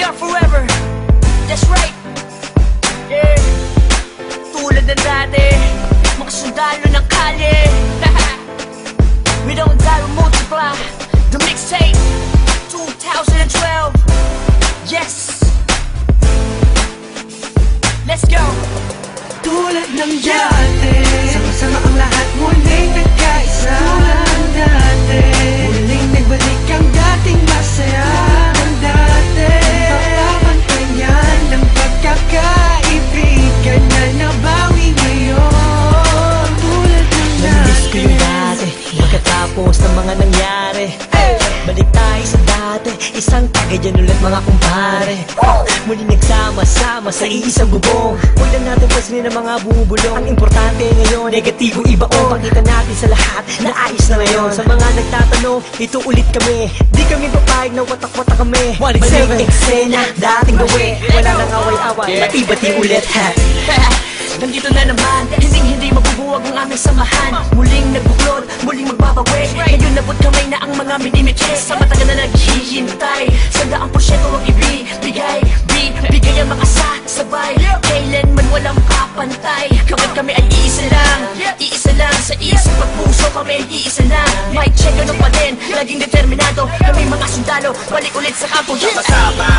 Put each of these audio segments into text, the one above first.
We are forever. That's right. Yeah. Tulad ng dati, mga sundalo ng kalye. We don't die, we multiply. The mixtape 2012. Yes. Let's go. Tulad ng dati, sama-sama ang lahat muling nagkaisa. Tulad ng dati, muling nagbalik ang dating masaya ng dati. Pagpapantayan ng pagkakaibigan na nabawi ngayon. Tulad ng dati. Namiss ko yung dati, pagkatapos ng mga nangyari. Balik tayo sa dati, isang tagayan ulit mga kumpare. Muli nagsama-sama sa iisang bubong. Huwag na natin pansinin ang mga bumubulong. Ang importante ngayon, negatibo ibaon. Pakita natin sa lahat na ayos na ngayon. Sa mga nagtatanong, ito ulit kami. Di kami papayag na watak-watak kami. Balik eksena, dating gawi. Wala nang away-away, bati-bati ulit ha. Nandito na naman, hindi mabubuwag ang aming samahan. Muling nagbuklod, muling magbabawi. Ngayon nabot kamay na ang mga minimiche. Sa matagal na naghihintay, 100% ang ibibigay. Bigay ang mga sabay, kailanman walang kapantay. Kapag kami ay iisa lang sa isip at puso kami ay iisa lang. Mic check, ano pa din, laging determinado. Kami mga sundalo, balik ulit sa kampo. Sama-sama,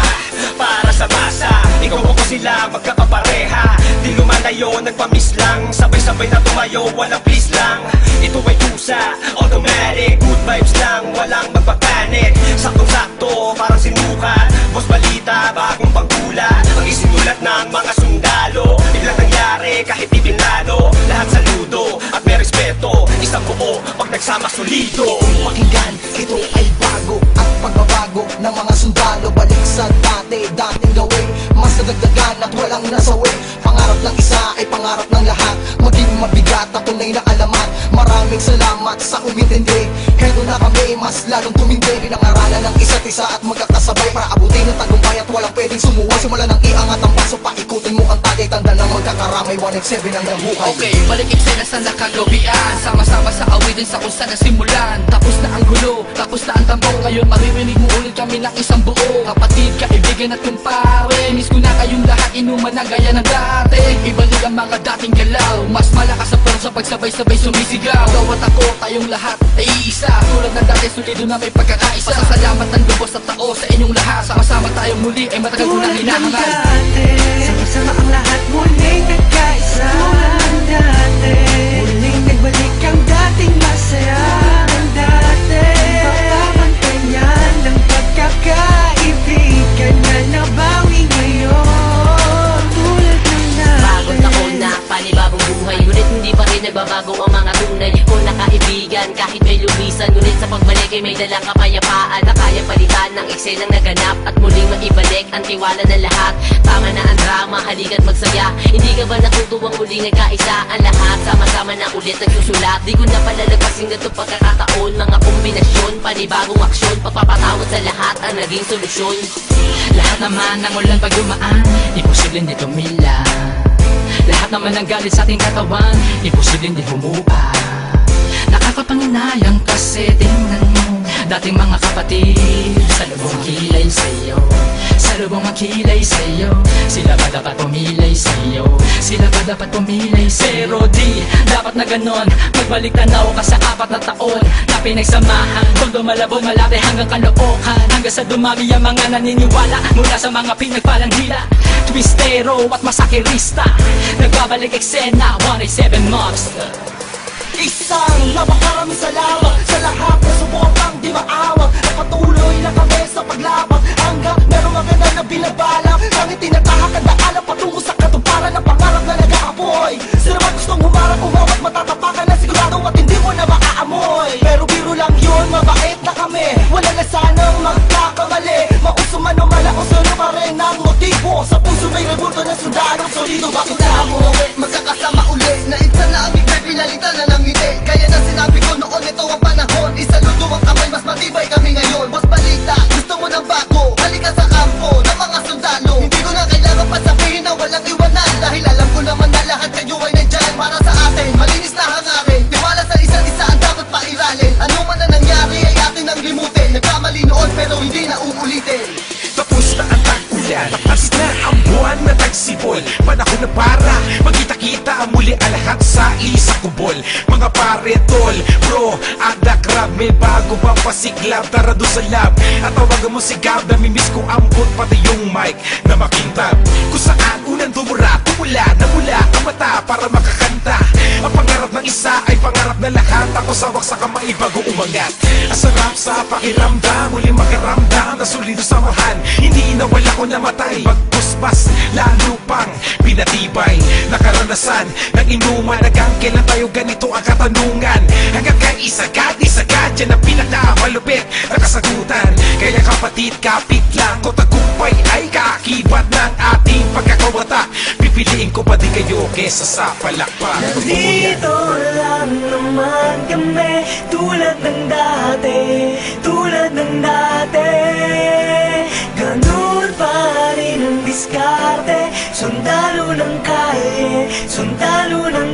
para sa masa. Ikaw ako sila, magkakapareha. Di lumalayo, nagpamiss lang. Sabay-sabay na tumayo, walang please lang. Ito ay kusa, automatic. Good vibes lang, walang magpapanik. Saktong-sakto, parang sinukat. Boss balita, bagong pagkula. Ang isinulat ng mga sundalo. Biglang nangyari, kahit ibinado. Lahat saludo, at may respeto. Isang buo, pag nagsama solido. Pakinggan, ito ay bago. Ang pagbabago ng mga sundalo. Balik sa dating gawin. Mas nadagdagan at walang nasawi. Pangarap ng isa ay pangarap ng lahat. Maging mabigat at tunay na alamat. Maraming salamat sa umintindi. Heto na kami, mas lalong tumindi. Pinangaralan ng isa't isa at magkakasabay para abutin ang tagumpay at walang pwedeng sumuway. Simula ng iangat ang paso, paikutin mo ang tagay. Tanda ng magkakaramay, 187 ang nabuhay. Okay, balik eksena sa nakagawian. Sama-sama sa awitin sa kung saan nasimulan. Tapos na ang gulo, tapos na ang tambong. Ngayon maririnig mo ulit kami ng isang buo. Kapatid, kaibigan at kumpare. Miss ko na kayong lahat, inuman na gaya ng dati. Ibalik ang mga dating galaw. Mas malakas sa sa pagsabay-sabay sumisigaw. Gawat ako, tayong lahat ay iisa. Tulad ng dati, solido na may pagkakaisa. Pasasalamat ng lubos at tao sa inyong lahat. Sama-sama tayong muli ay matagal ko nang hinahangal. Sama-sama ang lahat muling nagkaisa. Tulad ng dati, muling nagbalik ang dating masaya ng dati. Pagpapantayan ng pagkakaibigan na nabawi ngayon. Tulad ng dati. Bagong taon na, panibagong buhay. Ngunit hindi pa rin nagbabago ang mga tunay ko na kaibigan. Kahit may lumisan, ngunit sa pagbalik ay may dalang kapayapaan na kaya palitan ng eksenang naganap at muling maibalik ang tiwala ng lahat. Tama na ang drama, halika't magsaya. Hindi ka ba natutuwang muling nagkaisa ang lahat? Sama-sama na ulit nagsusulat. Di ko na palalagpasin na itong pagkakataon. Mga kombinasyon, panibagong aksyon. Pagpapatawad sa lahat ang naging solusyon. Lahat naman ng ulan pag dumaan, imposibleng di tumila. Lahat naman ng galit sa ating katawan, imposibleng di humupa. Nakakapanginayang kasi tingnan mo dating mga kapatid, sa lubong kilay sa'yo, sa lubong makilay sa'yo. Sila ba dapat pumilay sa'yo? Sila ba dapat pumilay sa'yo? Pero di dapat na ganon, magbalik tanaw ka sa 4 na taon na pinagsamahan. Kung dumalabog malaki hanggang Caloocan, hanggang sa dumami ang mga naniniwala mula sa mga pinagpalang dila, twistero at masakirista. Nagbabalik eksena, 187 Monster. Isang napakaraming salamat sa lahat na suportang di maawag. Napatuloy na kami sa paglabag hanggang merong maganda na binabalak. Kami tinatahak ang daanan patungo sa katuparan ng pangarap na nag-aapoy. Sino man gustong humarap, umawat, matatapakan na sigurado at hindi mo na maaamoy. Pero biro lang yun, mabait na kami. Wala na sanang magkakamali. Mauso man o malauso na pa rin ang motibo. Sa puso may rebulto na sundalo. Solido bakit na mo magkakasama uli na isa na aming may pinalitan na ng ngiti. Kaya na sinabi ko noon, ito ang panahon. Isaludo ang kamay, mas matibay kami ngayon. Boss balita, gusto mo ng bago, halika sa kampo ng mga sundalo. Hindi ko na kailangan pa sabihin na walang iwanan, dahil alam ko naman na lahat kayo ay nandyan para sa atin. Malinis na hangarin, tiwala sa isa't isa ang dapat pairalin. Ano man na nangyari ay atin ang limutin. Nagkamali noon pero hindi na uulitin. Tapos na ang tagpo ulan. Tapas na ang buwan na tagsibol, panahon na para magkita-kita muli ang lahat sa isang kubol. Mga pare, tol, bro, at the crowd, may bago bang pasiklab? Tara doon sa lab at tawagan mo si Gab. Namimiss ko ambot pati yung mic na makintab. Kung saan unang tumula ang mata para makakanta. Ang pangarap ng isa ay pangarap na lahat. Ako sawak sa kamay bago umangat. Ang sarap sa pakiramdam, muli makaramdam na solido samahan. Hindi nawala ko namatay, pagpuspas lalo pang pinatibay. Nakaranasan ng inuman, hanggang kailan tayo ganito ang katanungan. Hanggang kay isagad yan ang pinakamalupit na kasagutan. Kaya kapatid, kapit lang ko, tagumpay ay kaakibat ng ating pagkakawata. Pipiliin ko pa di kayo kesa sa palakpak. Nandito lang naman kami, tulad ng dati, tulad ng dati. Ganun pa rin ang diskarte, sundalo ng kalye, sundalo ng